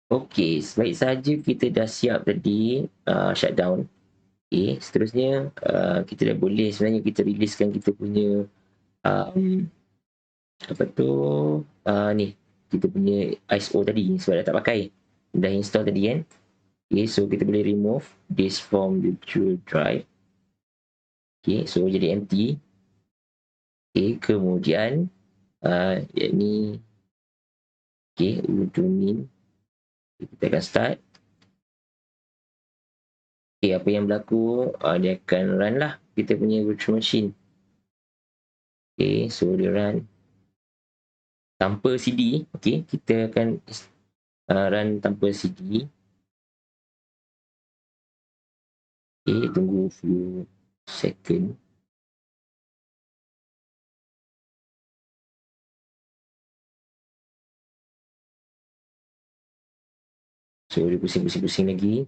Okey, baik saja kita dah siap tadi, shutdown. Okey, seterusnya, kita dah boleh sebenarnya kita riliskan kita punya, um, apa tu, ni, kita punya ISO tadi sebab dah tak pakai. Dah install tadi kan. Okey, so kita boleh remove this from virtual drive. Okey, so jadi empty. Okey, kemudian, yang ni, okey, Ubuntu Mint. Kita akan start. Okey, apa yang berlaku, dia akan run lah kita punya virtual machine. Okey, so dia run tanpa CD. Okey, kita akan run tanpa CD. Okey, tunggu few second. So dia pusing-pusing lagi.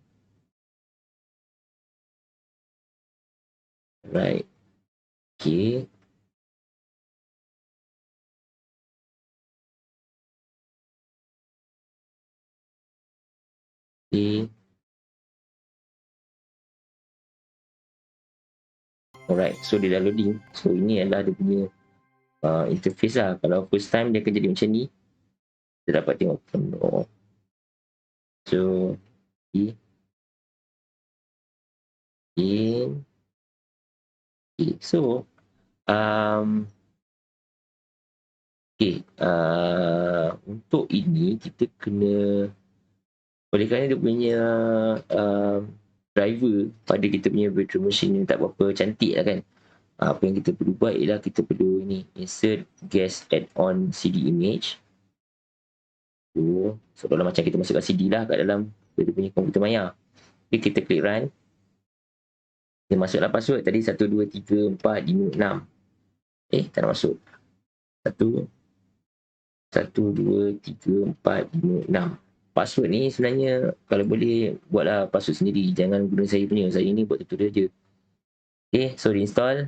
Right. Okey. Okey. Alright, so dia dah loading. So ini adalah dia punya interface lah. Kalau first time dia akan jadi macam ni. Kita dapat tengok penuh. So, okey. Okay. Okay. So, okay. Untuk ini kita kena oleh kerana dia punya driver pada kita punya virtual machine ni tak berapa cantik lah kan. Apa yang kita perlu buat ialah kita perlu ni insert guest add-on CD image. So kalau macam kita masukkan CD lah kat dalam kita punya komputer maya. Okay, kita klik run. Kita masuklah password tadi 1 2 3 4 5 6. Tak nak masuk. 1 2 3 4 5 6. Password ni sebenarnya kalau boleh buatlah password sendiri, jangan guna saya punya. Saya ni buat tutorial je. Okay, so install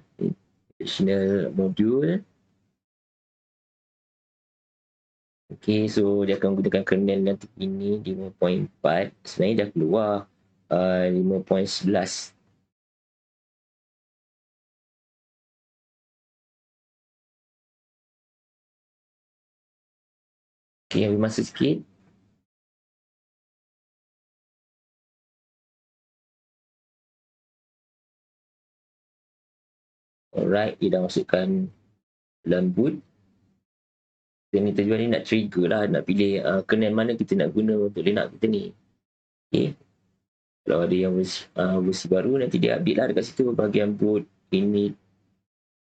additional module. Okay, so dia akan gunakan kernel nanti ini 5.4. Sebenarnya dah keluar 5.11. Okay, ambil masa sikit. Alright, dia dah masukkan dalam boot. Dan ni tujuan ni nak trigger lah, nak pilih kernel mana kita nak guna untuk Linux kita ni. Okay. Kalau ada yang versi baru, nanti dia update lah dekat situ bahagian boot, init,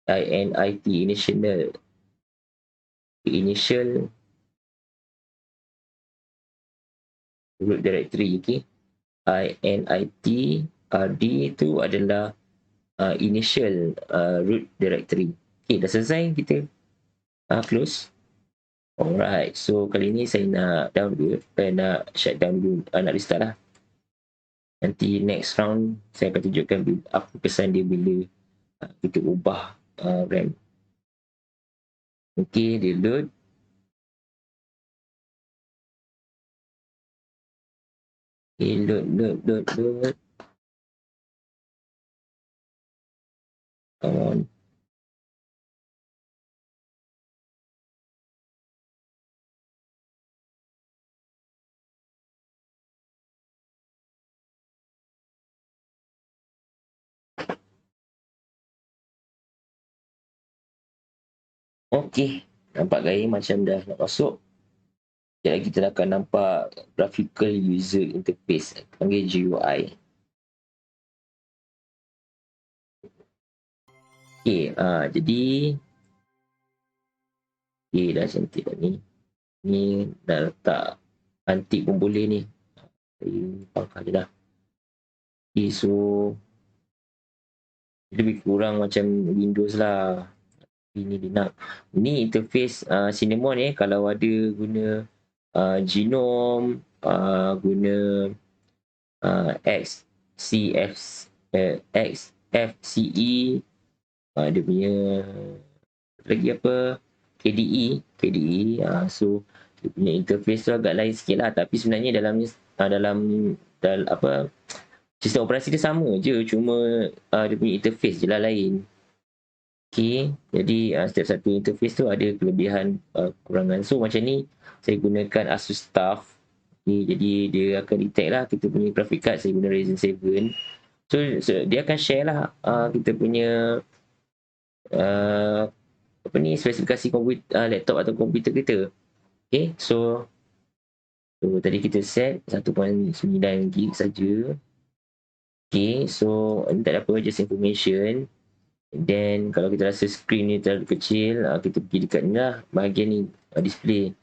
init, initial root directory. Okay. init, rd tu adalah initial root directory. Okay, dah selesai kita close. Alright, so kali ni saya nak down dulu, nak shutdown dulu, nak restart lah. Nanti next round saya akan tunjukkan apa kesan dia bila kita ubah RAM. Okay, dia load. Okay, load. Come on. Okay, nampak gaya macam dah nak masuk. Sekejap lagi kita akan nampak graphical user interface, panggil GUI. Okay, jadi okay, dah cantik dah ni. Ni dah letak antik pun boleh ni. Saya pangkal je dah. Okay, so lebih kurang macam Windows lah. Ini Linux. Ni interface Cinnamon kalau ada guna Genome, guna XFCE, dia punya lagi apa, KDE. So dia punya interface tu agak lain sikit lah, tapi sebenarnya dalam apa, sistem operasi dia sama je, cuma dia punya interface je lah lain. Okay, jadi setiap satu interface tu ada kelebihan kekurangan. So macam ni saya gunakan Asus TUF. Okay, jadi dia akan detect lah kita punya graphic card. Saya guna Ryzen 7. So dia akan share lah kita punya apa ni, spesifikasi komputer, laptop atau komputer kita. Okay, so tadi kita set 1.9 GB saja. Okay, so ni tak ada apa, just information. Then kalau kita rasa screen ni terlalu kecil, kita pergi dekat ni lah, bahagian ni, display.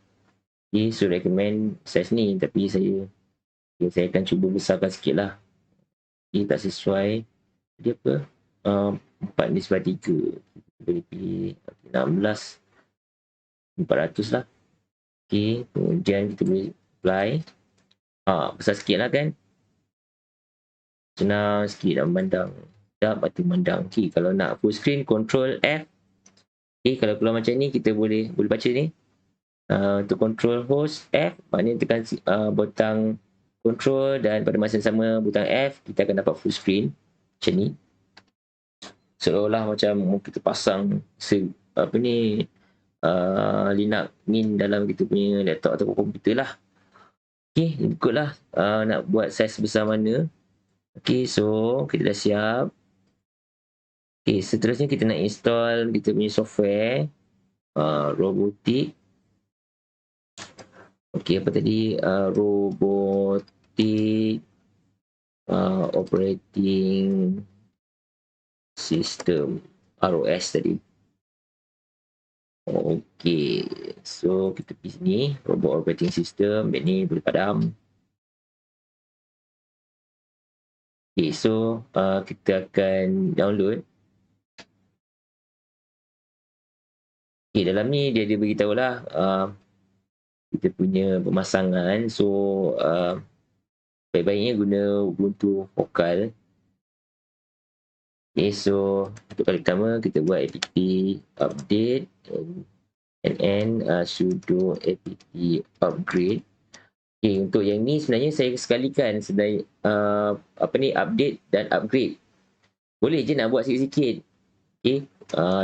Okay, so recommend size ni, tapi saya akan cuba besarkan sikit lah. Okay, tak sesuai. Dia apa? 4:3. Boleh pilih 16. 400 lah. Okay, kemudian kita boleh apply. Besar sikit lah kan. Senang sikit nak memandang. Sekejap atau memandang. Okay, kalau nak full screen, Control F. Okay, kalau keluar macam ni, kita boleh baca ni. Untuk control host F, maknanya tekan butang control, dan pada masa yang sama butang F, kita akan dapat full screen macam ni. Seolah-olah macam kita pasang apa ni, Linux Mint dalam kita punya laptop atau komputer lah. Okay, ikutlah nak buat saiz besar mana. Okay, so kita dah siap. Okay, seterusnya kita nak install kita punya software robotik. Okay, apa tadi? Robotic operating system, ROS tadi. Okay, so kita pergi sini, robot operating system. Ni boleh padam. Okay, so kita akan download. Okay, dalam ni dia beritahu lah kita punya pemasangan. So baik-baiknya guna Ubuntu Focal. Okay, so untuk kali pertama kita buat apt update and sudo apt upgrade. Okay, untuk yang ni sebenarnya saya sekalikan sedai apa ni, update dan upgrade. Boleh je nak buat sikit-sikit. Okay,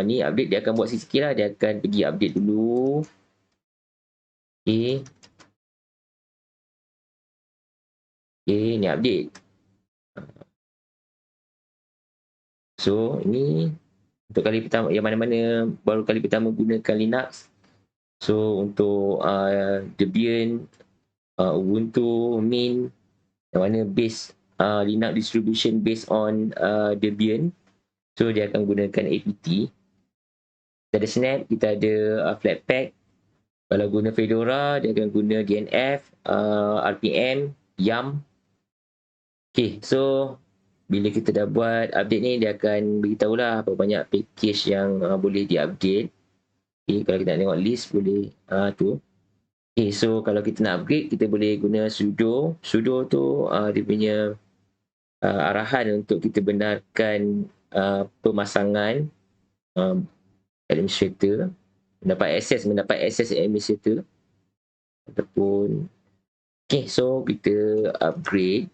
ni update dia akan buat sikit-sikit lah. Dia akan pergi update dulu. Okay. Okay, ni update. So, ini untuk kali pertama, yang mana-mana baru kali pertama gunakan Linux. So, untuk Debian, Ubuntu, Mint, yang mana base Linux distribution based on Debian. So, dia akan gunakan apt. Kita ada Snap, kita ada Flatpak. Kalau guna Fedora, dia akan guna DNF, RPM, YAM. Okay, so bila kita dah buat update ni, dia akan beritahu lah berapa banyak package yang boleh di-update. Okay, kalau kita nak tengok list, boleh tu. Okay, so kalau kita nak upgrade, kita boleh guna sudo. Sudo tu dia punya arahan untuk kita benarkan pemasangan administrator, mendapat akses administrator ataupun. Okay, so kita upgrade.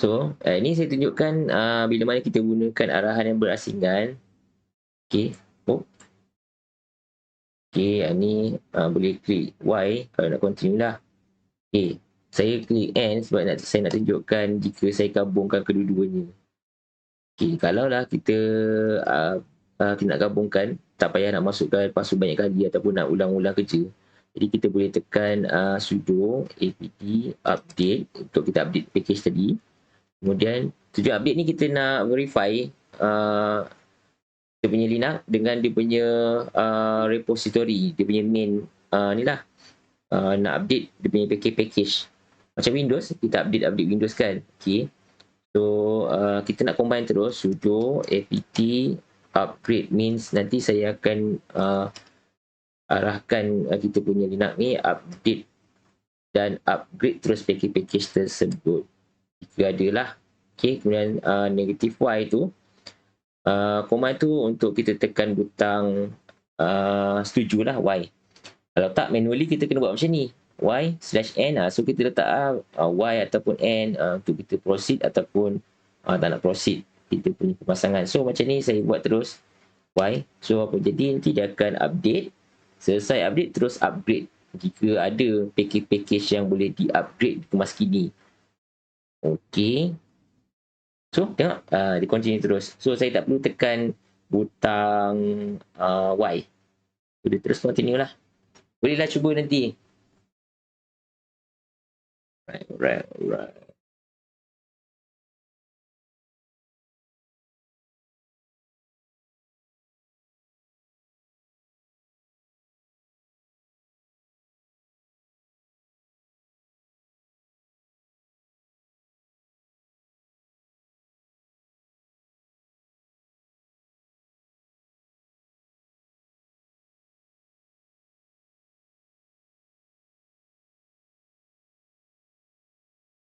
So, ini saya tunjukkan bila mana kita gunakan arahan yang berasingan. Okay. Okay, ni boleh klik Y kalau nak continue lah. Okay, saya klik N sebab saya nak tunjukkan jika saya gabungkan kedua-duanya. Okay, kalau lah kita nak gabungkan, tak payah nak masukkan password banyak kali ataupun nak ulang-ulang kerja. Jadi kita boleh tekan sudo apt update untuk kita update package tadi. Kemudian tujuan update ni kita nak verify dia punya Linux dengan dia punya repository, dia punya main ni lah, nak update dia punya package. Macam Windows, kita update Windows kan. Okay, so kita nak combine terus. Sudo apt upgrade means nanti saya akan arahkan kita punya Linux ni update dan upgrade terus package tersebut jika ada lah. Okay, kemudian negative Y tu command tu untuk kita tekan butang setujulah Y. Kalau tak manually kita kena buat macam ni. Y/N so kita letak Y ataupun N untuk kita proceed ataupun tak nak proceed kita punya pemasangan. So macam ni saya buat terus Y. So apa jadi nanti dia akan update. Selesai update terus upgrade jika ada package-package yang boleh di-upgrade kemas kini. Okey. So tengok dia continue terus. So saya tak perlu tekan butang Y. So dia terus continue lah. Bolehlah cuba nanti. Right.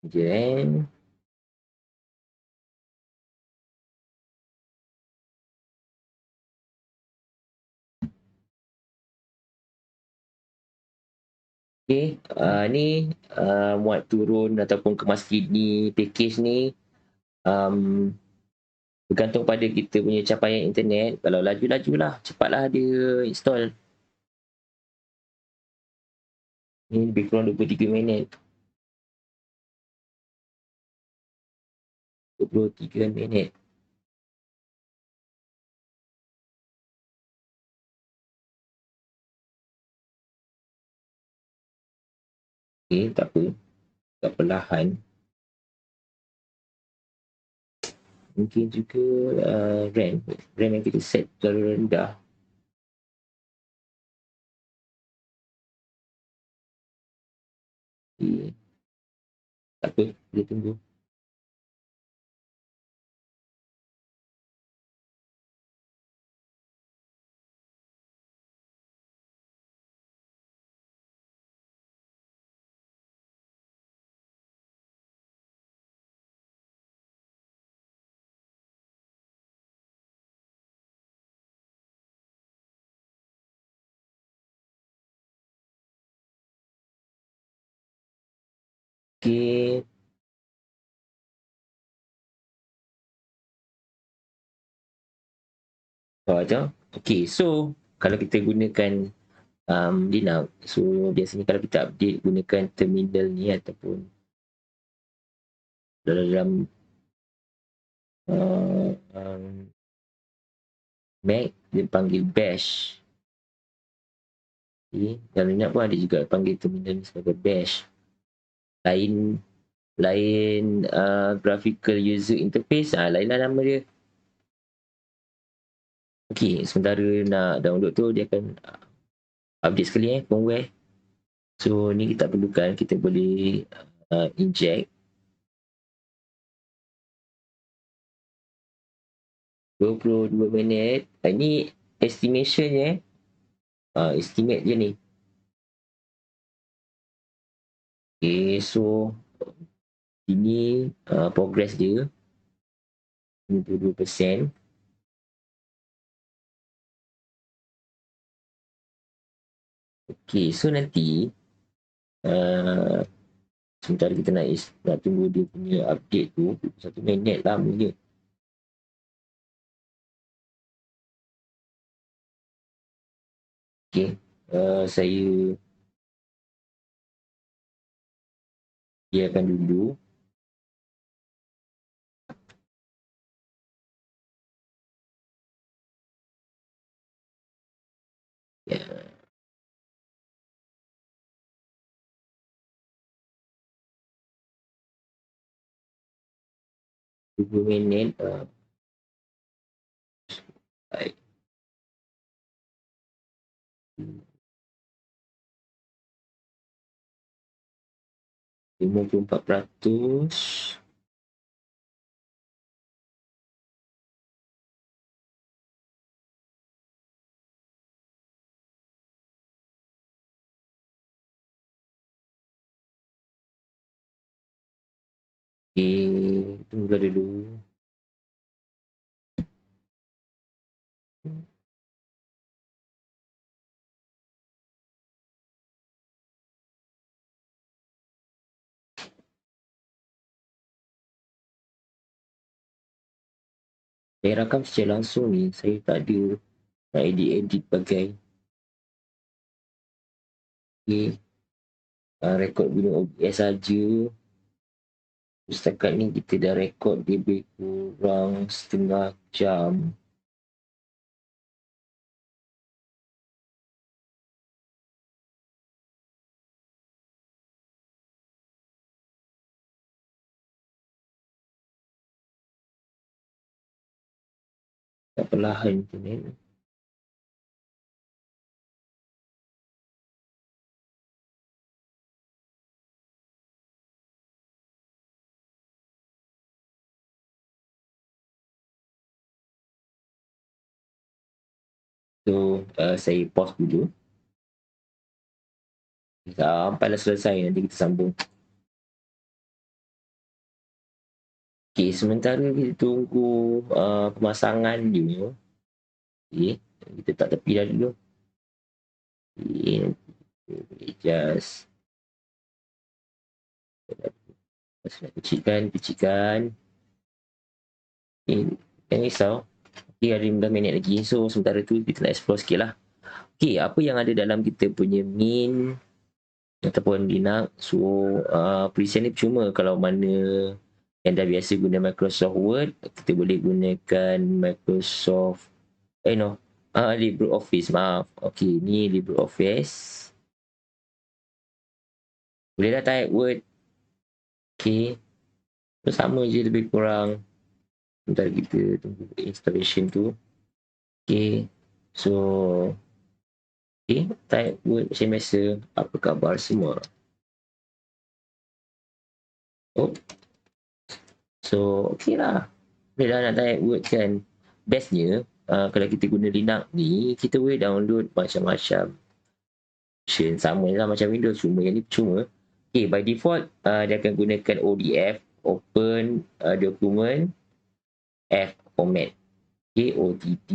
Sekejap. Okay, ni muat turun ataupun kemas kini package ni um, bergantung pada kita punya capaian internet. Kalau laju-laju lah, cepatlah dia install. Ni lebih kurang 23 minit. 23 minit. Okay, tak apa. Tak perlahan. Mungkin juga RAM yang kita set terlalu rendah. Okay. Tak apa, kita tunggu. Okay. Aja. Okay, so kalau kita gunakan Linux, so biasanya kalau kita update gunakan terminal ni ataupun dalam Mac dia panggil bash. Okay. Dalam Linux pun ada juga panggil terminal ni sebagai bash. Lain graphical user interface lainlah nama dia. Okay, sementara nak download tu dia akan update sekali firmware. So ni kita tak perlukan, kita boleh inject 22 minit. Ini estimation estimate je ni. Okay, so ini progress dia 92%. Okay, so nanti sementara kita nak tunggu dia punya update tu 1 minit lama je. Okay, saya biarkan dulu. Ya. 20 minit. Baik. 54%. Okay, tunggu dulu. Saya rakam secara langsung ni, saya tak ada nak edit-edit bagai. Okay. Rekod guna OBS saja. Setakat ni kita dah rekod lebih kurang setengah jam. Tak perlahan internet. So, saya pause dulu. Sampailah selesai, nanti kita sambung. Okay, sementara kita tunggu pemasangan dia. Okay, kita tak tepi dah dulu. Okay, just kecilkan. Okay, jangan risau. Okay, ada 15 minit lagi. So, sementara tu kita nak explore sikit lah. Okay, apa yang ada dalam kita punya main ataupun Linux. So, present ni cuma kalau mana yang dah biasa guna Microsoft Word, kita boleh gunakan Microsoft LibreOffice, maaf. Okay, ni LibreOffice. Boleh dah type Word. Okay. So, sama je lebih kurang. Sebentar kita tunggu installation tu. Okay. So, okay, type Word macam biasa. Apa khabar semua? Oh. So, okay lah. Boleh dah nak type Word kan. Bestnya, kalau kita guna Linux ni, kita boleh download macam-macam version. Sama lah macam Windows, cuma yang ni cuma. Okay, by default, dia akan gunakan ODF, Open Document F Format. Okay, ODT.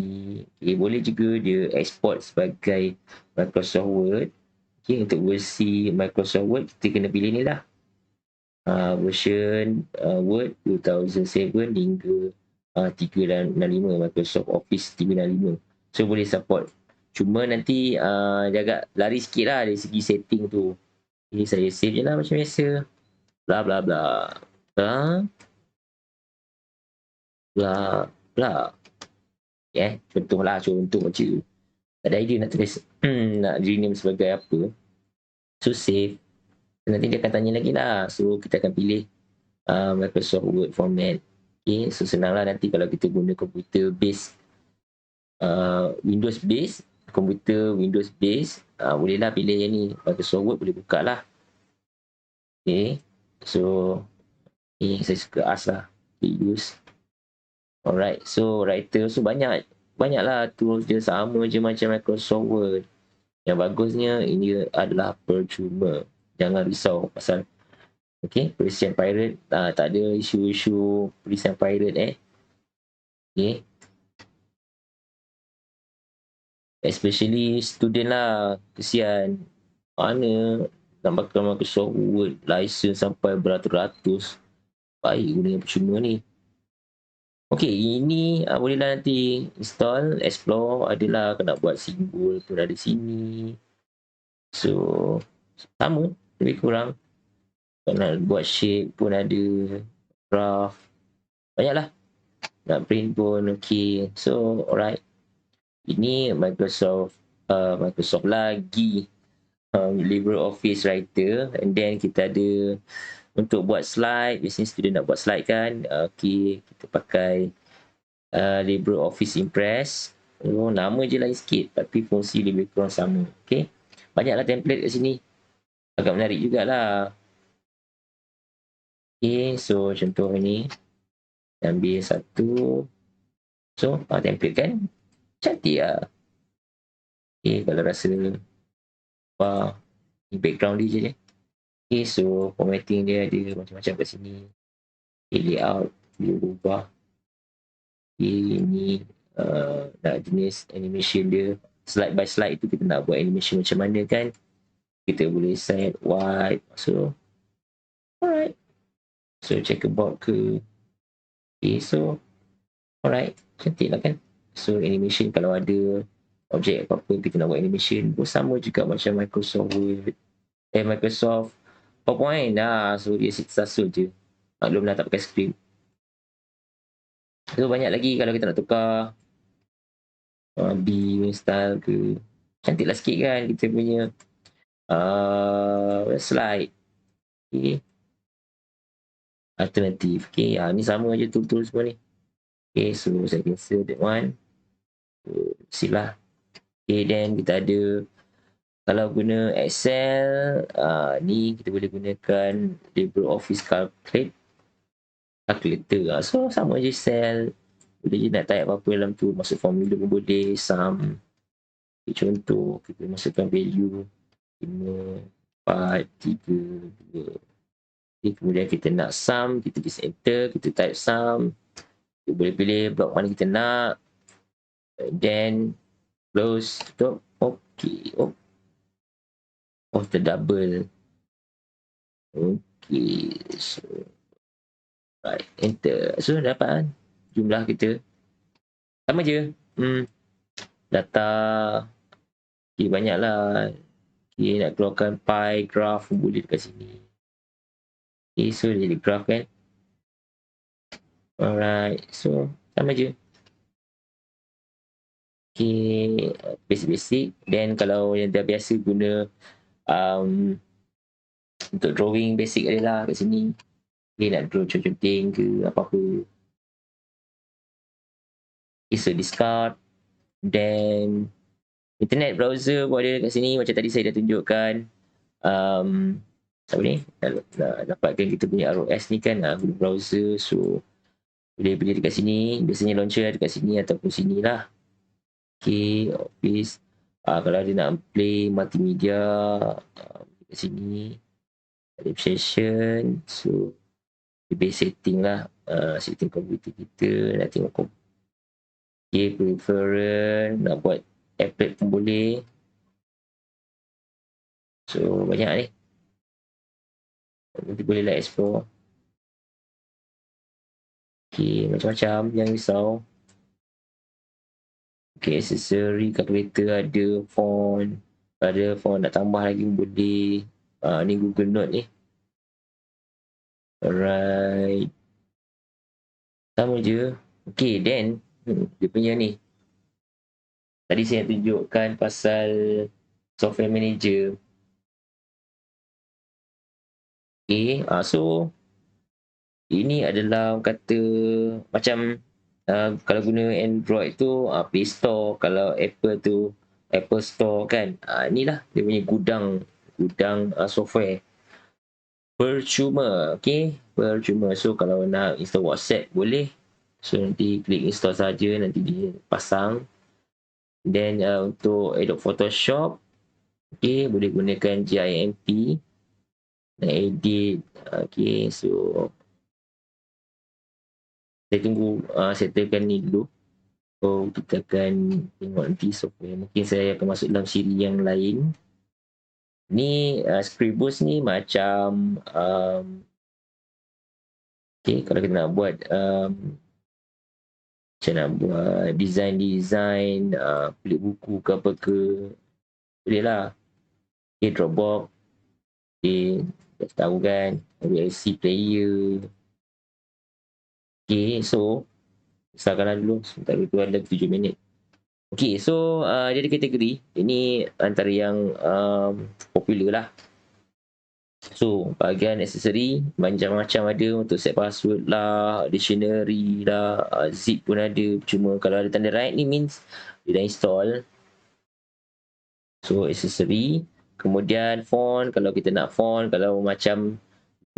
Okay, boleh juga dia export sebagai Microsoft Word. Okay, untuk versi Microsoft Word, kita kena pilih ni lah. Version Word 2007 hingga 365, Microsoft Office 365. So boleh support. Cuma nanti dia agak lari sikit lah dari segi setting tu. Jadi saya save je lah macam biasa. Bla bla bla. Bla bla. Contohlah, contoh macam tu. Tak ada idea nak tulis nak rename sebagai apa. So save. Nanti dia akan tanya lagi lah. So kita akan pilih Microsoft Word format. Okay, so senang lah nanti kalau kita guna komputer base Windows base, komputer Windows base, bolehlah pilih yang ni. Microsoft Word boleh buka lah. Okay, so ni saya suka ask lah use. Alright, so writer, so banyaklah tools dia, sama je macam Microsoft Word. Yang bagusnya ini adalah percuma. Jangan risau pasal Persian Pirate, tak ada isu-isu Persian Pirate Okay, especially student lah, kesian. Mana nak pakai Microsoft Word license sampai beratus-ratus. Baik guna yang percuma ni. Okay, ini bolehlah nanti install, explore. Adalah kena buat simbol pun ada sini. So, sama lebih kurang. Kalau nak buat shape pun ada, graph, banyaklah. Nak print pun okay. So, alright. Ini Microsoft lagi LibreOffice Writer, and then kita ada untuk buat slide. Biasanya student nak buat slide kan. Okay, kita pakai LibreOffice Impress. Nama je lain sikit tapi fungsi lebih kurang sama. Okay, banyaklah template kat sini, agak menarik jugalah. Okay, so contoh ni ambil satu. So template kan cantik lah. Okay, kalau rasa background dia je. Okay, so formatting dia ada macam-macam kat sini. Okay, layout dia ubah. Okay, ni nak jenis animation dia, slide by slide tu kita nak buat animation macam mana kan. Kita boleh set white. So alright, so checkerboard ke. Okay, so alright, Cantik lah kan. So animation kalau ada objek apa-apa kita nak buat animation pun sama juga macam Microsoft Word, Microsoft PowerPoint dah. So dia sasul je. Maklum lah tak pakai script. So banyak lagi kalau kita nak tukar B style ke. Cantik lah sikit kan kita punya slide. Okay. Alternatif. Okay, ni sama je tool-tool semua ni. Okay, so saya cancel that one. Sila. Okay, then kita ada kalau guna Excel, ni kita boleh gunakan LibreOffice Calculator. So sama je cell. Boleh je nak type apa-apa dalam tu. Masuk formula pun boleh. Sum. Okay, contoh, kita masukkan value 5, 4, 3, 2. Okay, kemudian kita nak sum. Kita just enter. Kita type sum. Kita boleh pilih blok mana kita nak. Then close, tutup. Okay. Oh, terdouble. Okay. So, right. Enter. So, dapat kan jumlah kita. Sama je. Data. Okay, banyaklah. Okay, nak keluarkan pie, graph pun boleh dekat sini. Okay, so jadi graph kan. Alright. So, sama je. Okay, basic-basic. Then kalau yang dah biasa guna untuk drawing basic adalah kat sini. Okay, nak draw conteng ke apa-apa. Okay, so discard. Then internet browser pun ada kat sini. Macam tadi saya dah tunjukkan. Apa ni? Dapatkan kita punya ROS ni kan. Guna browser. So, boleh beli dekat sini. Biasanya launcher ada dekat sini ataupun sini lah. Okay, Office. Kalau dia nak play multimedia, dekat sini. Ada session. So, lebih setting lah. Setting komputer kita. Nak tengok okay, preference. Nak buat applet pun boleh. So, banyak ni. Nanti bolehlah explore. Okay, macam-macam. Jangan risau. Okay, accessory, calculator ada, font. Ada font nak tambah lagi pun boleh. Ni Google Note ni. Alright. Sama je. Okay, then dia punya ni. Tadi saya tunjukkan pasal software manager. Okay, so ini adalah kata macam kalau guna Android tu Play Store, kalau Apple tu Apple Store kan. Inilah dia punya gudang software. Percuma, okay? Percuma. So kalau nak install WhatsApp boleh. So nanti klik install saja, nanti dia pasang. Then untuk Adobe Photoshop, okay, boleh gunakan GIMP nak edit. Okay, so saya tunggu settlekan ni dulu. So kita akan tengok nanti software. Mungkin saya akan masuk dalam siri yang lain. Ni Scribus ni macam okay, kalau kita nak buat macam nak buat design pelik buku ke apa ke, boleh lah. Okay, Dropbox. Okay, dah tahu kan. VLC player. Okay, so besarkanlah dulu. Sebentar tu ada 7 minit. Okay, so jadi kategori. Ini antara yang popular lah. So, bahagian aksesori macam-macam ada untuk set password lah, dictionary lah, zip pun ada. Cuma kalau ada tanda right ni means dia dah install. So, aksesori. Kemudian font, kalau kita nak font, kalau macam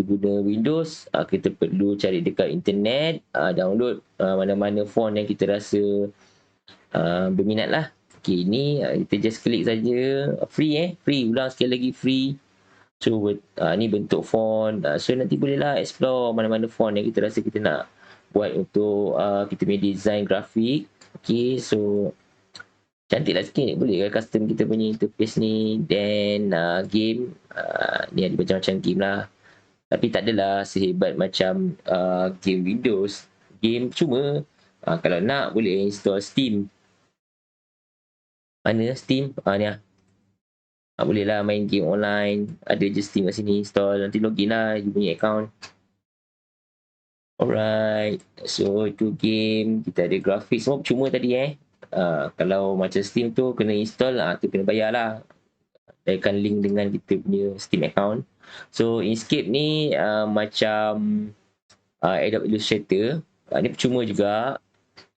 guna Windows, kita perlu cari dekat internet, download mana-mana font yang kita rasa berminat lah. Okay, ni kita just klik saja. Free free, ulang sekali lagi free. So ni bentuk font. So nanti bolehlah explore mana-mana font yang kita rasa kita nak buat untuk kita punya design grafik. Okay, so cantiklah sikit. Boleh custom kita punya interface ni. Then game, ni ada macam-macam game lah. Tapi tak adalah sehebat macam game Windows. Game cuma Kalau nak boleh install Steam. Mana Steam? Ni lah. Boleh lah main game online. Ada je Steam kat sini, install. Nanti login lah you punya account. Alright. So itu game. Kita ada grafik semua percuma tadi kalau macam Steam tu kena install tu kena bayar lah. Akan link dengan kita punya Steam account. So Inkscape ni macam Adobe Illustrator. Ni percuma juga.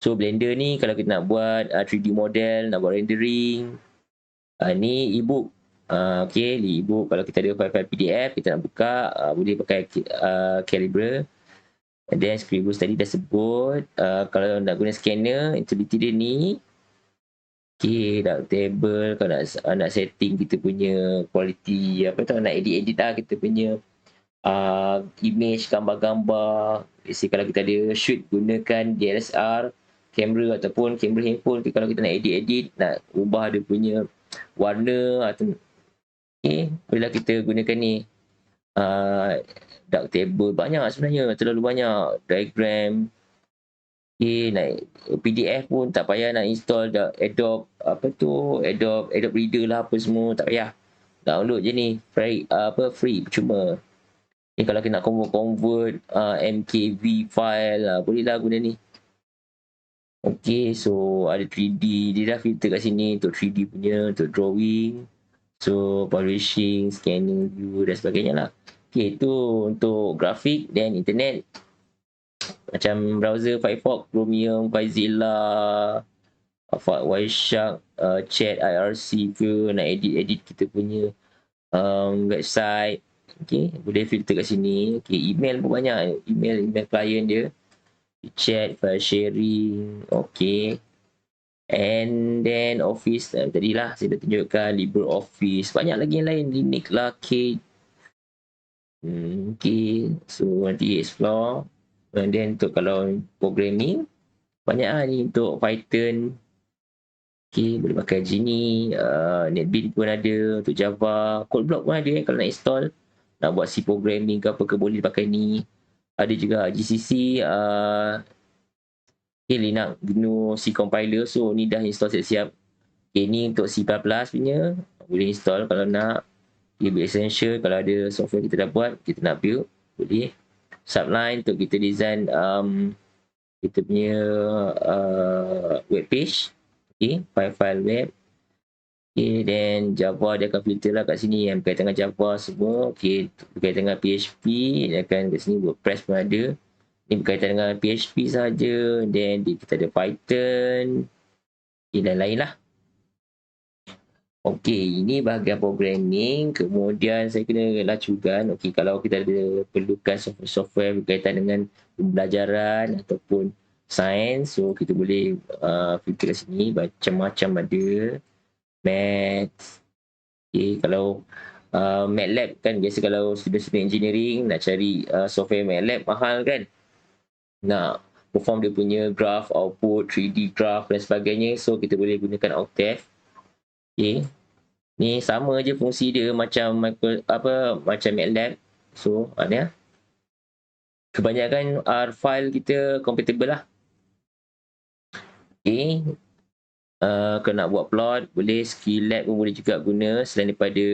So Blender ni kalau kita nak buat 3D model, nak buat rendering, ni ebook. Okay, ebook kalau kita ada file-file PDF, kita nak buka, boleh pakai Calibra. And then Scribus tadi dah sebut. Kalau nak guna scanner, utility dia ni. Okay, Darktable. Kalau nak setting kita punya quality, nak edit-edit lah kita punya image, gambar-gambar. Kalau kita ada shoot, gunakan DSLR kamera ataupun kamera handphone. Kalau kita nak edit-edit, nak ubah dia punya warna atau bolehlah kita gunakan ni. Darktable banyak sebenarnya, terlalu banyak. Diagram. Nak PDF pun tak payah nak install Adobe Adobe Reader lah apa semua, tak payah. Download je ni, free percuma. Ni kalau kita nak convert MKV file boleh lah guna ni. Okay, so ada 3D, dia dah filter kat sini untuk 3D punya, untuk drawing. So publishing, scanning view dan sebagainya lah. Okay, tu untuk grafik dan internet. Macam browser Firefox, Chromium, Filezilla, Wireshark, Chat, IRC ke, nak edit kita punya website. Okay, boleh filter kat sini. Okay, email pun banyak. Email client dia. Chat, file sharing. Okay. And then Office, tadilah saya dah tunjukkan. LibreOffice. Banyak lagi yang lain. Linux lah, Kate. Okay, so nanti explore. And then untuk kalau programming, banyak lah ni untuk Python. Okay, boleh pakai Genie, NetBeans pun ada untuk Java. Codeblock pun ada kalau nak install. Nak buat C programming ke apa ke boleh pakai ni. Ada juga GCC, Linux GNU C compiler. So ni dah install siap-siap. Okay, ni untuk C++ punya. Boleh install kalau nak. Dia essential kalau ada software kita dah buat, kita nak build, boleh. Subline untuk kita design kita punya web page. Okay, file web. Okay, then Java dia akan filter lah kat sini yang berkaitan dengan Java semua. Okay, berkaitan dengan PHP, dia akan kat sini WordPress pun ada. Ni berkaitan dengan PHP saja. Then kita ada Python. Okay, dan lain lah. Okay, ini bahagian programming. Kemudian saya kena lacukan. Okay, kalau kita ada perlukan software berkaitan dengan pembelajaran ataupun sains, so kita boleh filter kat sini. Macam-macam ada. Maths. Okay, kalau MATLAB kan biasa kalau student engineering nak cari software MATLAB mahal kan. Nak perform dia punya graph, output, 3D graph dan sebagainya. So kita boleh gunakan Octave. Okay. Ni sama je fungsi dia macam macam MATLAB. So ada kebanyakan R file kita compatible lah. Okay. Kalau nak buat plot boleh, Skylab pun boleh juga guna selain daripada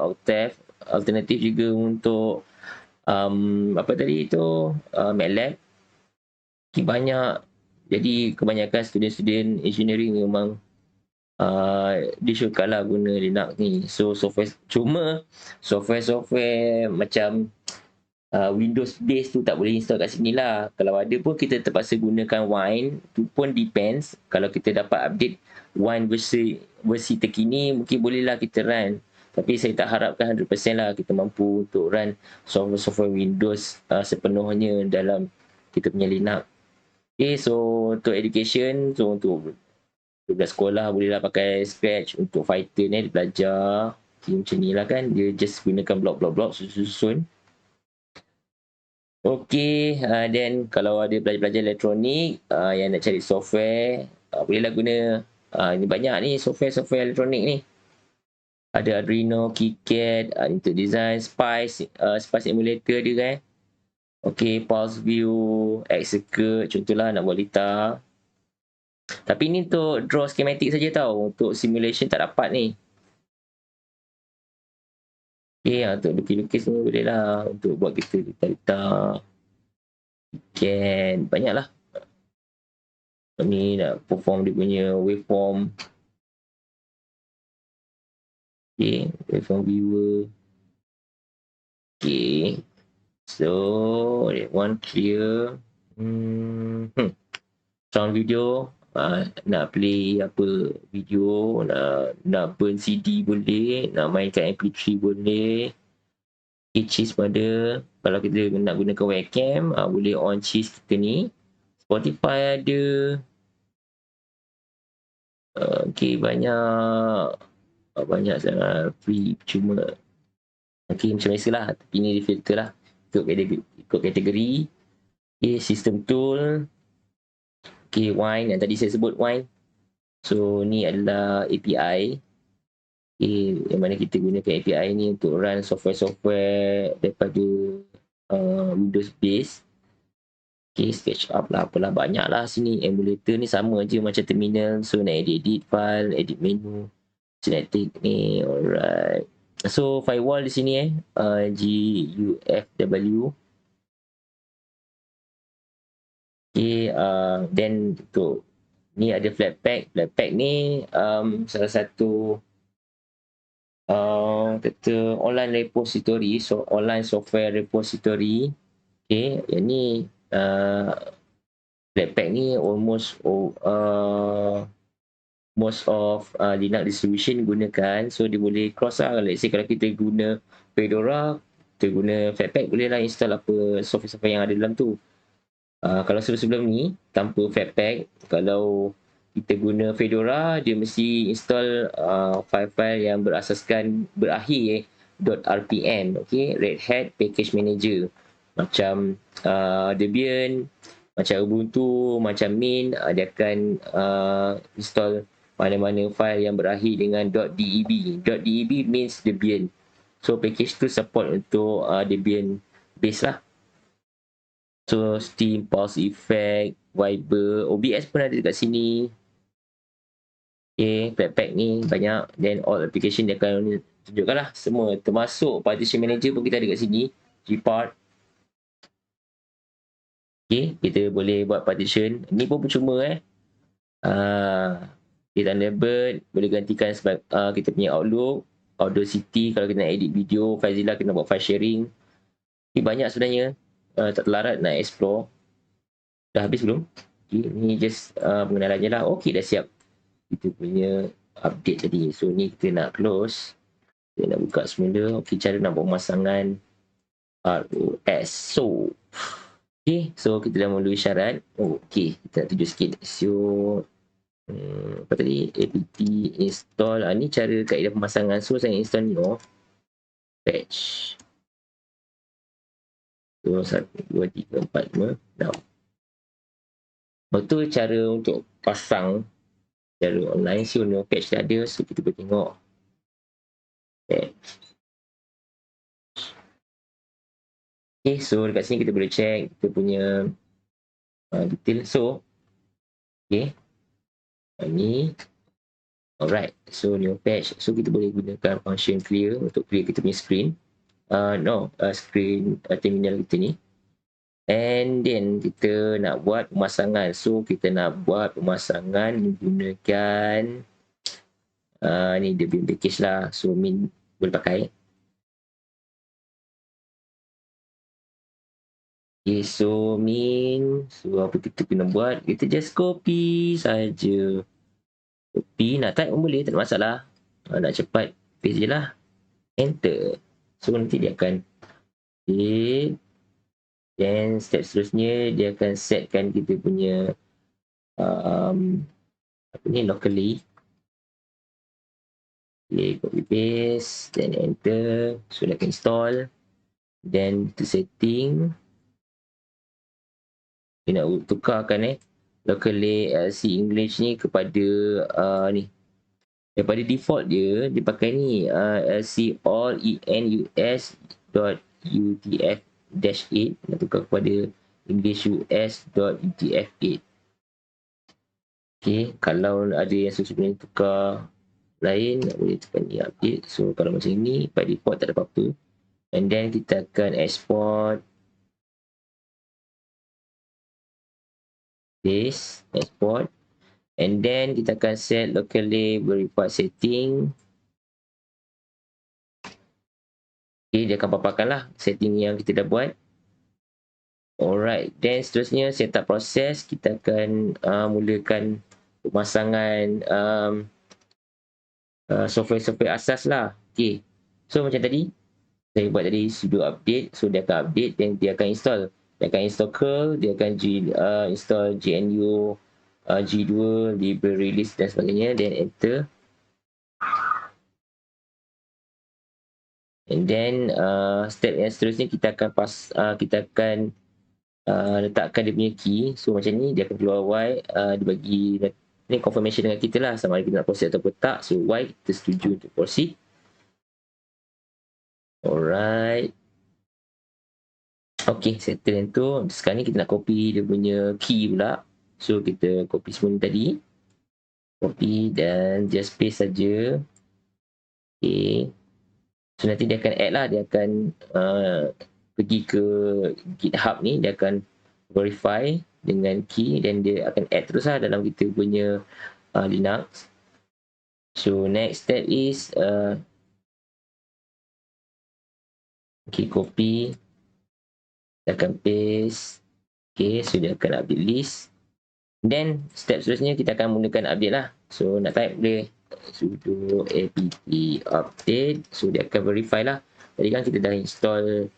Octave. Alternatif juga untuk MATLAB. Okay, banyak. Jadi kebanyakan student engineering memang dia suka lah guna Linux ni. So software macam Windows base tu tak boleh install kat sini lah. Kalau ada pun kita terpaksa gunakan Wine. Tu pun depends. Kalau kita dapat update Wine versi terkini, mungkin bolehlah kita run. Tapi saya tak harapkan 100% lah kita mampu untuk run software Windows sepenuhnya dalam kita punya Linux. Okay, so untuk education, so untuk sekolah bolehlah pakai Scratch. Untuk Python ni belajar macam ni lah kan, dia just gunakan blok susun. Okay, then kalau ada pelajar-pelajar elektronik yang nak cari software, bolehlah guna ni banyak ni software elektronik ni. Ada Arduino, KiCad untuk design, Spice emulator dia kan. Okay, pulse view, execute, contohlah nak buat lita. Tapi ni untuk draw schematic saja tau. Untuk simulation tak dapat ni. Okay, untuk lukis-lukis ni boleh lah. Untuk buat kita lita-lita. Can, banyak lah. Ni nak perform dia punya waveform. Okay, waveform viewer. Okay. So, that one clear. Sound video. Nak play apa video, nak burn CD boleh, nak mainkan MP3 boleh. Okay, cheese pada. Kalau kita nak gunakan webcam, boleh on cheese kita ni. Spotify ada. Okay, banyak sangat free cuma. Okay, macam biasa lah. Tapi ni di filter lah. Ikut kategori. Okay, system tool. Okay, wine yang tadi saya sebut wine. So, ni adalah API. Okay, yang mana kita gunakan API ni untuk run software-software daripada Windows base. Okay, SketchUp lah, apalah banyak lah sini. Emulator ni sama je macam terminal. So, nak edit file, edit menu. Genetic ni, alright. So, firewall di sini GUFW. Okay, then untuk ni ada Flatpak. Flatpak ni salah satu kata online repository, so online software repository. Okay, yang ni Flatpak ni most of Linux distribution gunakan, so dia boleh cross lah. Let's say kalau kita guna Fedora, kita guna Flatpak, boleh lah install apa software-software yang ada dalam tu. Kalau sebelum ni tanpa Flatpak, kalau kita guna Fedora, dia mesti install file-file yang berasaskan berakhir .rpm, okay, Red Hat Package Manager, macam Debian, macam Ubuntu, macam Mint, dia akan install mana-mana file yang berakhir dengan .deb. .deb means Debian. So package tu support untuk Debian base lah. So Steam, Pulse Effect, Viber, OBS pun ada dekat sini. Okay, Flatpak ni banyak. Then all application dia akan tunjukkan lah semua. Termasuk partition manager pun kita ada kat sini. Gpart. Okay, kita boleh buat partition. Ni pun percuma Thunderbird boleh gantikan sebab kita punya Outlook. Audacity kalau kita nak edit video. Filezilla kita nak buat file sharing. Ni banyak sebenarnya. Tak terlarat nak explore. Dah habis belum? Okay, ni just pengenalan je lah. Okay, dah siap. Kita punya update tadi. So ni kita nak close. Kita nak buka semula. Okay, cara nak buat pemasangan ROS. So kita dah melalui syarat. Okay, kita nak tuju sikit. So apa tadi? apt install. Ni cara kaedah pemasangan. So saya install ni. Patch. So 1, 2, 3, 4, 5, 6. Betul cara untuk pasang secara online. So no patch dah ada. So kita boleh tengok patch. Okay, so dekat sini kita boleh check kita punya detail. So okay, ni alright. So new patch. So kita boleh gunakan function clear untuk clear kita punya screen. Screen terminal kita ni. And then kita nak buat pemasangan. So kita nak buat pemasangan menggunakan ni dia punya package lah. So Mint boleh pakai. Okay, so Mint. So apa kita kena buat? Kita just copy saja. Copy, nak type pun boleh, tak ada masalah. Nak cepat, paste je lah. Enter. So nanti dia akan okay. Then step seterusnya dia akan setkan kita punya apa ni, locally. Okay, copy paste, then enter. So dia akan install. Then to setting, dia nak tukarkan locally LC English ni kepada ni. Daripada default dia pakai ni LC all enus.utf -8 nak tukar kepada englishus.utf-8. Okay, kalau ada yang sebenarnya tukar lain, boleh tekan ni update. So kalau macam ni by default tak ada apa-apa, and then kita akan export this, export, and then kita akan set locally verify setting. Okay, dia akan paparkan lah setting yang kita dah buat. Alright, then seterusnya setup proses, kita akan mulakan pemasangan software-software asas lah. Okay, so macam tadi saya buat tadi sudo update, so dia akan update dan dia akan install. Dia akan install curl, dia akan install GNU G2, libre release dan sebagainya, then enter. And then step yang seterusnya kita akan letakkan dia punya key. So macam ni dia akan keluar Y, dia bagi ni confirmation dengan kita lah sama ada kita nak proceed ataupun tak. So Y kita setuju untuk proceed. Alright. Okay, settle yang tu. Sekarang ni kita nak copy dia punya key pula. So kita copy semua ni tadi. Copy dan just paste saja. Okay. So nanti dia akan add lah. Dia akan pergi ke GitHub ni. Dia akan verify dengan key dan dia akan add terus lah dalam kita punya Linux. So next step is okay, copy, dia akan paste. Okay, so dia akan update list. Then step seterusnya kita akan mulakan update lah. So nak type boleh sudo apt update. So dia akan verify lah. Tadi kan kita dah install,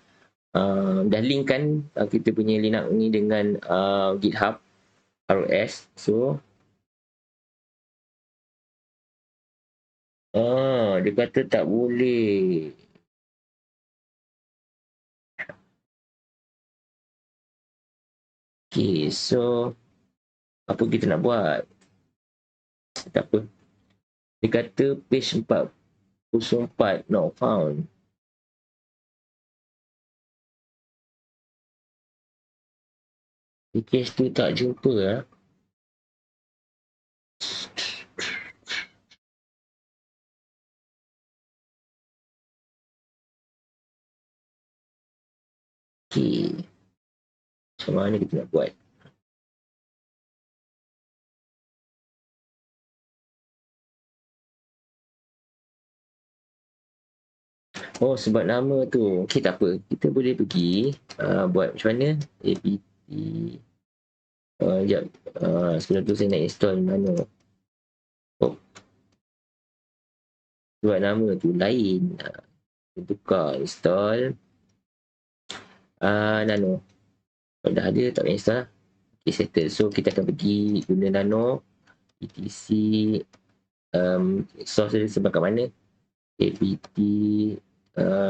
dah link kan kita punya Linux ni dengan GitHub ROS. So dia kata tak boleh. Okay, so apa kita nak buat? Tak apa. Dia kata page 404 not found. Page tu tak jumpa lah. Okay. Macam mana kita nak buat? Oh, sebab nama tu. Okay, tak apa. Kita boleh pergi buat macam mana? apt. Sekejap. Sebelum tu saya nak install nano. Oh. Buat nama tu lain. Tukar install. Nano. Kalau dah ada, tak payah install lah. Okay, settle. So, kita akan pergi guna nano. etc. Source dia sebab kat mana? apt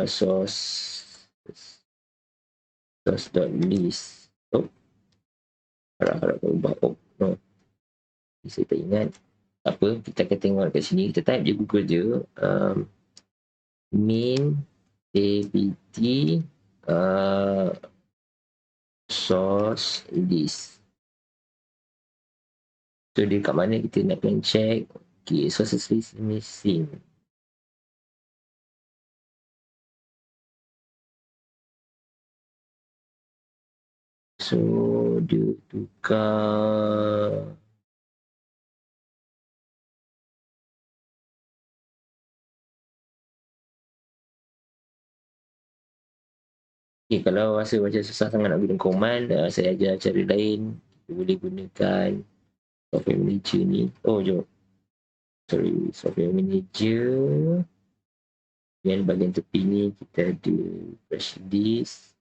source.list. Oh, harap kau ubah. Oh, no. Saya tak ingat. Apa, kita akan tengok kat sini. Kita type je Google je. Min apt source list. So dia kat mana kita nak kena check. Okay, sources list missing. So dia tukar. Okay, kalau rasa macam susah sangat nak guna command, saya ajar cara lain. Kita boleh gunakan software manager ni. Oh, jom. Sorry, software manager. Yang bahagian tepi ni kita ada fresh list.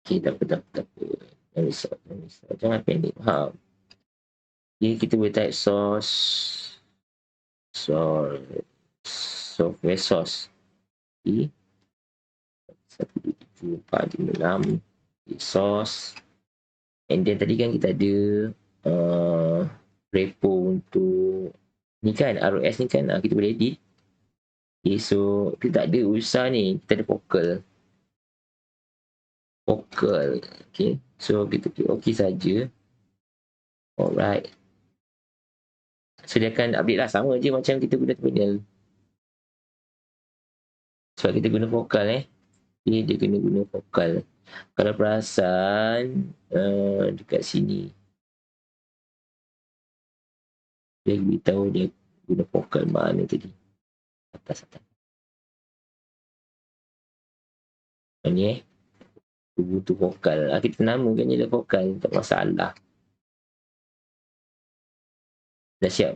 Okay, tak apa. Jangan risau. Jangan panik. Okay, kita boleh type software source. Okay. 1, 2, 3, 4, 5, 6. Okay, source. And then tadi kan kita ada repo untuk ni kan, ROS ni kan, kita boleh edit. Okay, so kita tak ada usaha ni, kita ada focal. Okay, so kita klik okay saja. Alright. So dia akan update lah, sama je macam kita guna terminal. Sebab kita guna focal okay, dia kena guna focal. Kalau perasan dekat sini dia beritahu dia guna focal mana tadi, atas. Ni butuh vokal. Kita namakan je lah vokal, tak masalah. Dah siap.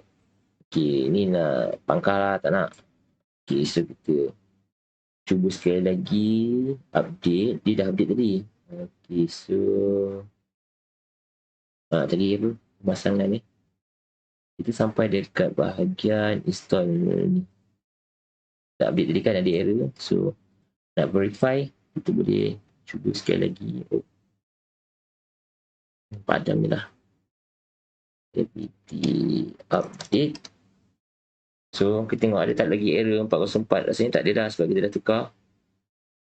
Okay, ni nak pangkal lah, tak nak. Okay, so kita cuba sekali lagi update. Dia dah update tadi. Okay, so tadi apa? Pemasangan ni. Kita sampai dekat bahagian install ni. Tak update tadi kan ada error. So, nak verify, kita boleh cuba sekali lagi. Padam ni lah. APT update. So, kita tengok ada tak lagi error 404. Rasanya tak ada dah sebab kita dah tukar.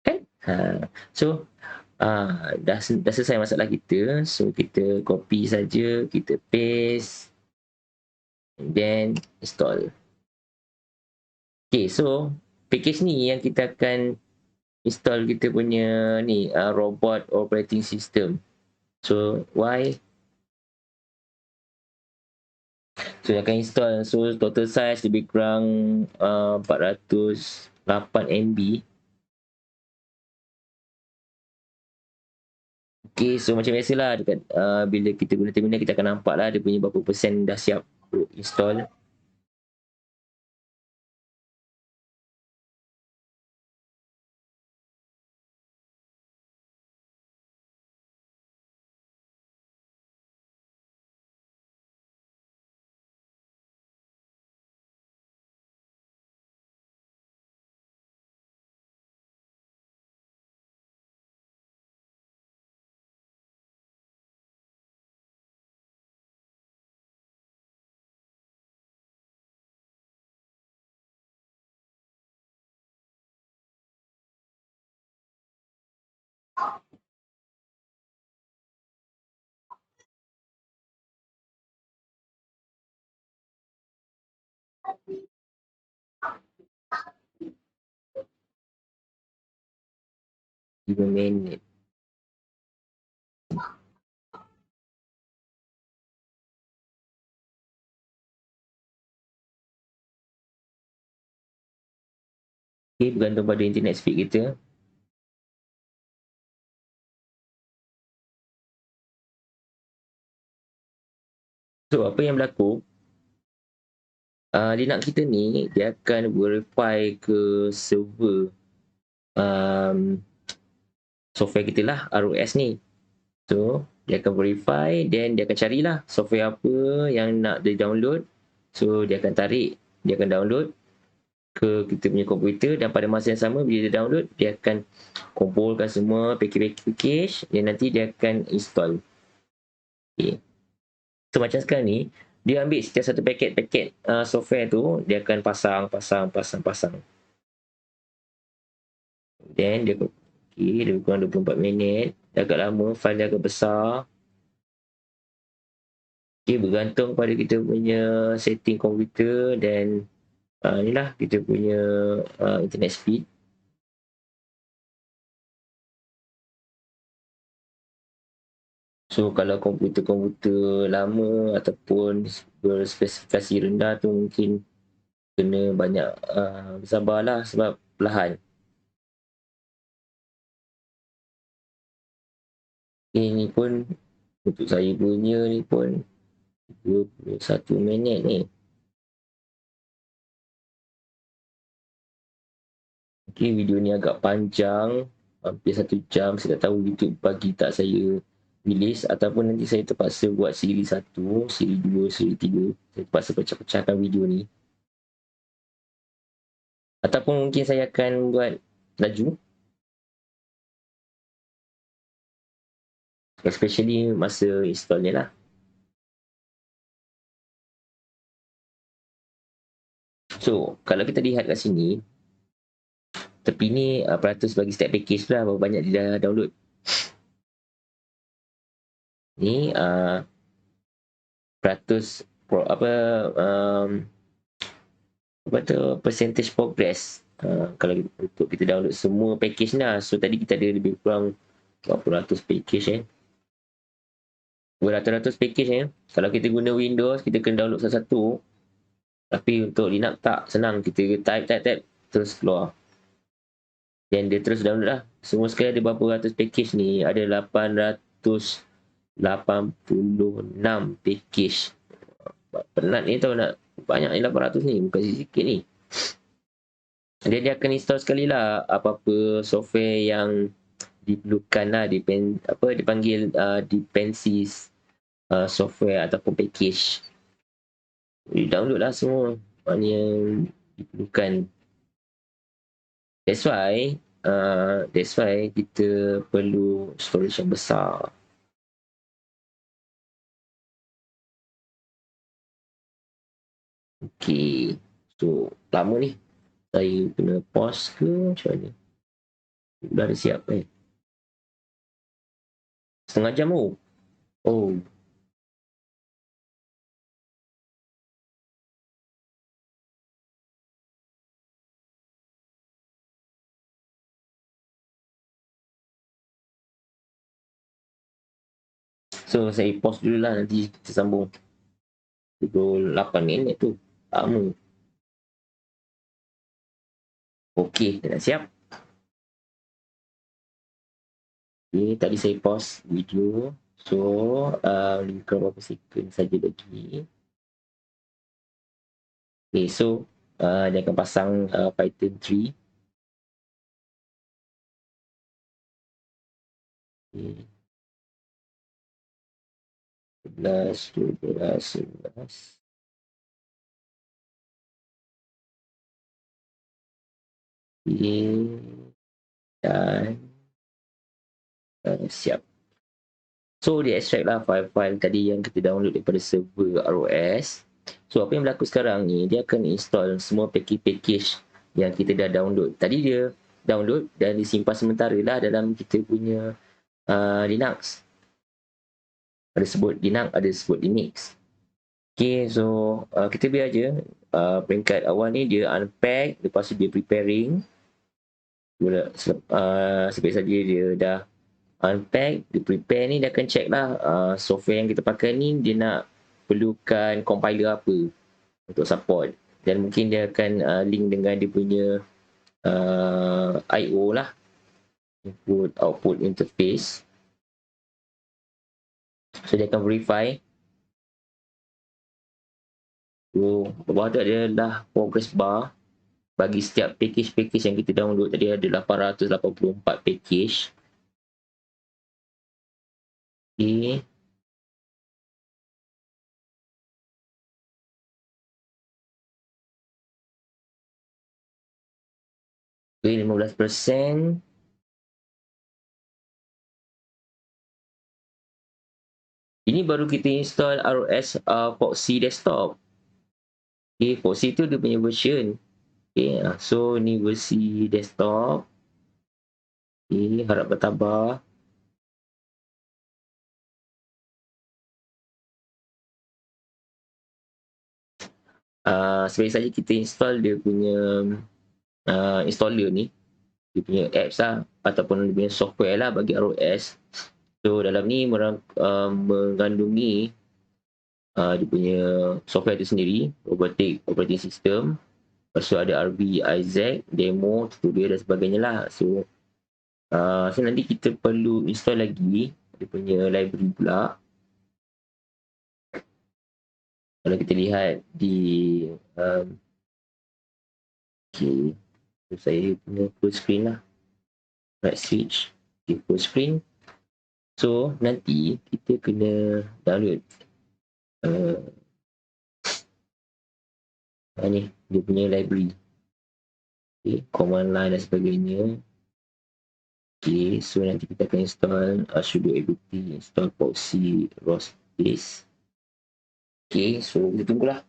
Kan? So, dah selesai masalah kita. So, kita copy saja, kita paste. And then, install. Okay, so, package ni yang kita akan install kita punya ni, robot operating system. So, why? So, dia akan install. So, total size lebih kurang 408 MB. Okay, so macam biasalah dekat bila kita guna terminal, kita akan nampak lah dia punya berapa persen dah siap untuk install. Even minit. Okay, bergantung pada internet speed kita. So, apa yang berlaku, Linux kita ni, dia akan verify ke server software kita lah, ROS ni. So, dia akan verify, then dia akan carilah software apa yang nak dia download. So, dia akan tarik, dia akan download ke kita punya komputer, dan pada masa yang sama bila dia download, dia akan kumpulkan semua package dan nanti dia akan install. Okay. So macam sekarang ni, dia ambil setiap satu paket software tu, dia akan pasang. Then dia lebih kurang 24 minit. Dah agak lama, file dia agak besar. Okay, bergantung pada kita punya setting komputer dan inilah kita punya internet speed. So kalau komputer lama ataupun berspesifikasi rendah tu mungkin kena banyak bersabarlah sebab perlahan. Ini pun untuk saya punya ni pun 21 minit ni. Okay, video ni agak panjang, hampir 1 jam. Saya tak tahu YouTube bagi tak saya release ataupun nanti saya terpaksa buat siri 1, siri 2, siri 3. Saya terpaksa pecah-pecahkan video ni. Ataupun mungkin saya akan buat laju. Especially masa install ni lah. So, kalau kita lihat kat sini, Tapi ni peratus bagi setiap package lah, berapa banyak dia dah download. Ni peratus apa tu, percentage progress. Kalau untuk kita download semua package ni lah. So tadi kita ada lebih kurang berapa ratus package beratus-ratus package Kalau kita guna Windows, kita kena download satu-satu. Tapi untuk Linux tak, senang. Kita type terus keluar. Dan dia terus download lah. Semua sekali ada berapa ratus package ni. Ada 886 package. Penat ni tau, nak banyak ni 800 ni. Bukan sikit ni. Dia akan install sekali lah apa-apa software yang diperlukan lah. Dipanggil dependencies software ataupun package. Download lah semua mana yang diperlukan. That's why kita perlu storage yang besar. Okay, so lama ni. Saya kena pause ke macam mana? Dah ada siap setengah jam Oh. So saya pause dulu lah, nanti kita sambung. 28 minit tu. Lama. Okay, dah siap. Okay, tadi saya pause video. So, lebih kurang berapa second saja lagi. Okay, so dia akan pasang Python 3. Okay. 11, 12, 11. Okay. Dan siap. So dia extract lah file-file tadi yang kita download daripada server ROS. So apa yang berlaku sekarang ni, dia akan install semua package-package yang kita dah download. Tadi dia download dan disimpan sementara lah dalam kita punya Linux. Ada sebut Linux, ada sebut Linux. Okay, so kita biar je peringkat awal ni dia unpack, lepas tu dia preparing. Seperti saja dia dah unpack, dia prepare ni, dia akan check lah software yang kita pakai ni dia nak perlukan compiler apa untuk support, dan mungkin dia akan link dengan dia punya I/O lah, input output interface. So dia akan verify. So bawah tu adalah progress bar bagi setiap package yang kita download. Tadi ada 884 package. Okay. Okay, 15%. Ini baru kita install ROS Foxy Desktop. Okay, Foxy tu dia punya version. Okay, so ni versi desktop. Okay, harap bertabah. Sebaik saja kita install dia punya installer ni. Dia punya apps lah, ataupun dia punya software lah bagi ROS. So dalam ni mengandungi dia punya software tu sendiri, robotic operating system. Lepas tu ada RB, Isaac, demo, tutorial dan sebagainya lah. So nanti kita perlu install lagi dia punya library pula. Kalau kita lihat di okay, so saya punya full screen lah, right switch, okay, full screen. So nanti kita kena download ni dia punya library, okay, command line dan sebagainya. Okay, so nanti kita akan install sudo apt install Foxy ROS base. Okay, so kita tunggulah.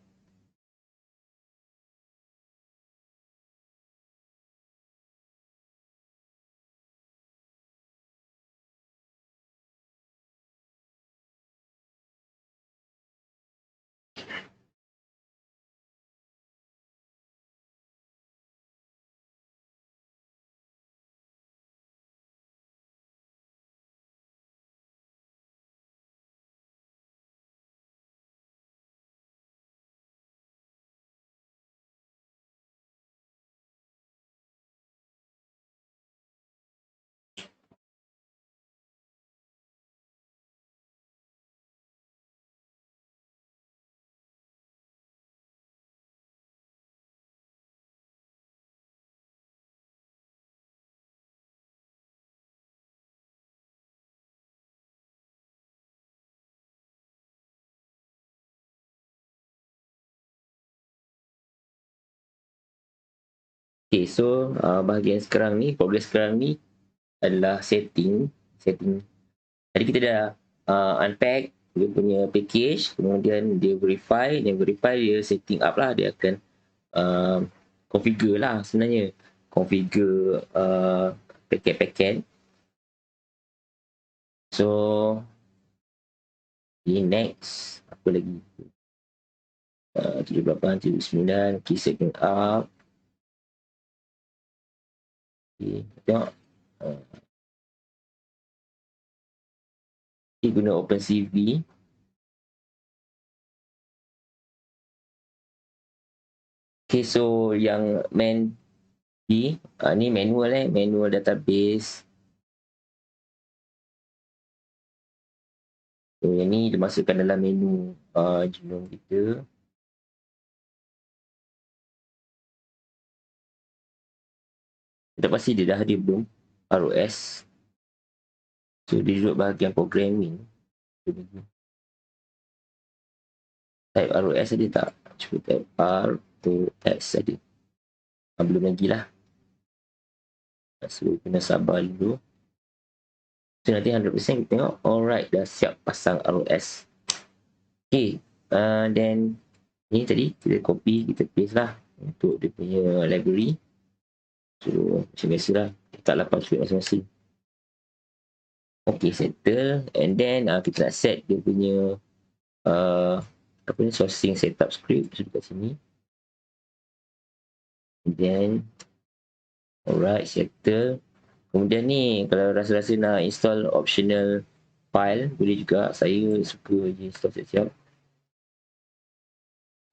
Okay, so bahagian sekarang ni, progress sekarang ni adalah setting. Tadi kita dah unpack dia punya package, kemudian dia verify, dia setting up lah, dia akan uh, configure lah sebenarnya. Configure packet-packet. So, ini next. Apa lagi? 78, 79, key setting up. Okay, tengok. Kita guna OpenCV. Okay, so yang ni manual manual database. So yang ni dimasukkan dalam menu genome kita. Kita pasti dia dah ada belum ROS. So dia duduk bahagian programming. Type ROS ada tak? Cuba type ROS ada. Belum lagi lah. So kena sabar dulu. So nanti 100% kita tengok. Alright, dah siap pasang ROS. Okay, then ni tadi kita copy, kita paste lah untuk dia punya library. So macam biasa lah, letaklah password masing-masing. Okay, settle. And then kita nak set dia punya apa ni, sourcing setup script. So dekat sini. And then alright, settle. Kemudian ni kalau rasa-rasa nak install optional file, boleh juga. Saya suka je install siap-siap.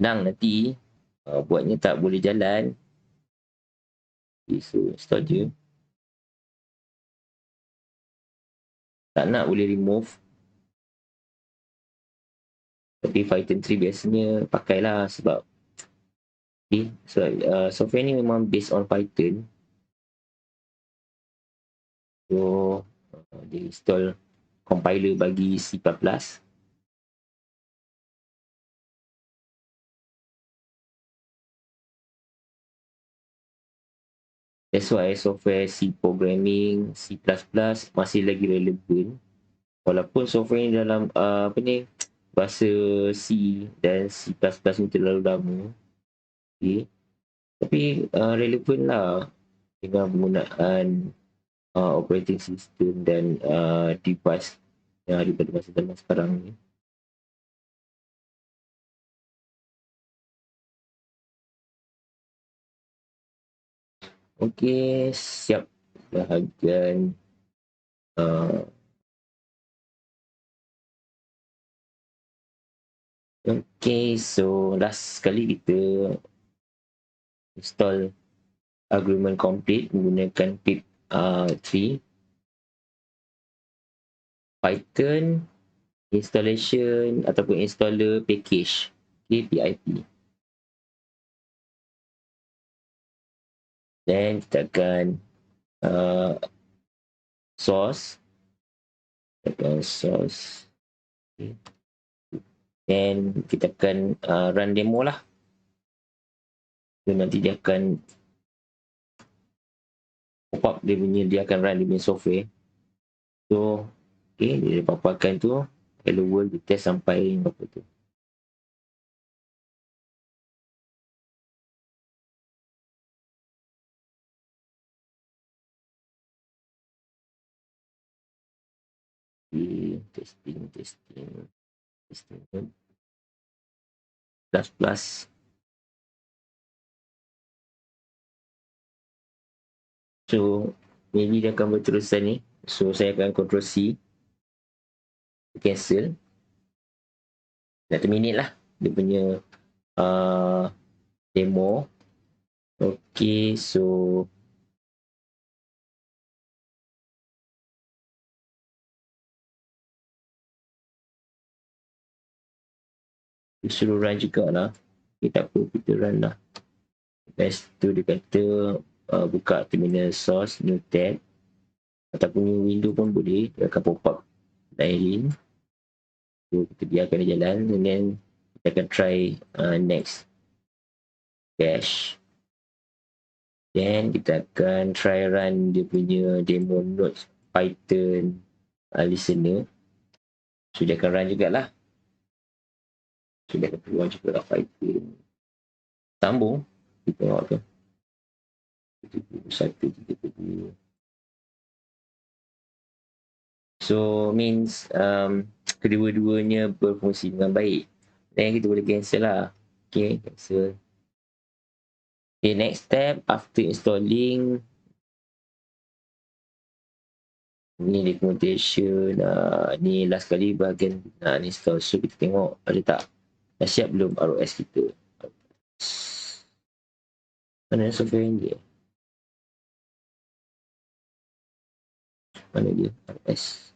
Senang nanti buatnya tak boleh jalan. Okay, so install je. Tak nak boleh remove. Tapi Python 3 biasanya pakailah sebab okay, so, software ni memang based on Python. So dia install compiler bagi C++. That's why software C programming, C++ masih lagi relevan. Walaupun software ni dalam apa ni, bahasa C dan C++ ni terlalu lama. Okay. Tapi relevan lah dengan penggunaan operating system dan device yang ada pada masa zaman sekarang ni. Okey, siap bahagian okey, so last sekali kita install agreement complete menggunakan pip 3 Python installation ataupun installer package, okay, PIP. Then kita akan source, okay. Then kita akan run demo lah. So nanti dia akan pop up, dia akan run dia punya software. So okay, dia paparkan tu hello world, dia test sampai apa tu. Okay, testing plus. So maybe dia akan berterusan ni. So saya akan Ctrl C, cancel. Dah terminate lah dia punya demo. Okay, so suruh run jugalah. Okay, tak apa, kita run lah. Lepas tu dia kata buka terminal source, new tab ataupun new window pun boleh. Dia akan pop up lain. So kita biarkan dia jalan, and then kita akan try next bash. Then kita akan try run dia punya demo notes Python listener. So dia akan run jugalah. So dia akan keluar jugalah Python. Sambung. Kita tengok tu. 1, 3, 2. So means kedua-duanya berfungsi dengan baik. Then kita boleh cancel lah. Okay, cancel. Okay, next step after installing ni documentation, ni last kali bahagian nak install. So kita tengok ada tak, dah siap belum ROS kita. Mana software yang dia, mana dia ROS.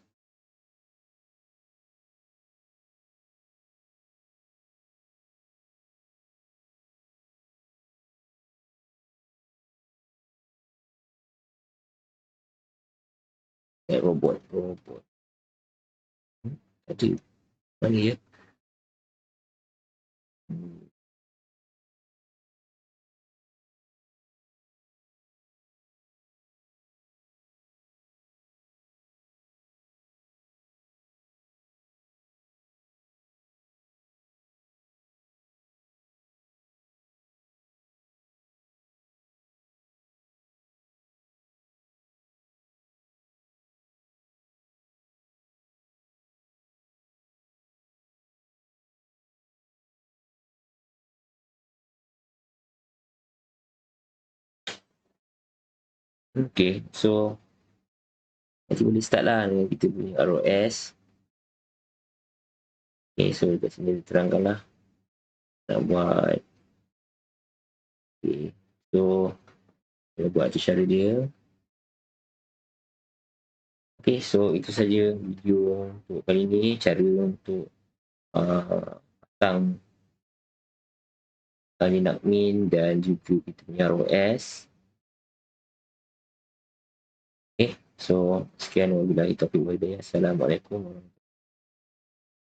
Robot tadi mana dia. Okay, so nanti boleh start lah dengan kita punya ROS. Okay, so kat sini terangkan lah nak buat. Okay, so kita buat tu cara dia. Okay, so itu saja video untuk kali ni, cara untuk pasang Linux Mint dan juga kita punya ROS. Okay, so sekian wabillahi taufiq wal hidayah. Assalamualaikum warahmatullahi wabarakatuh.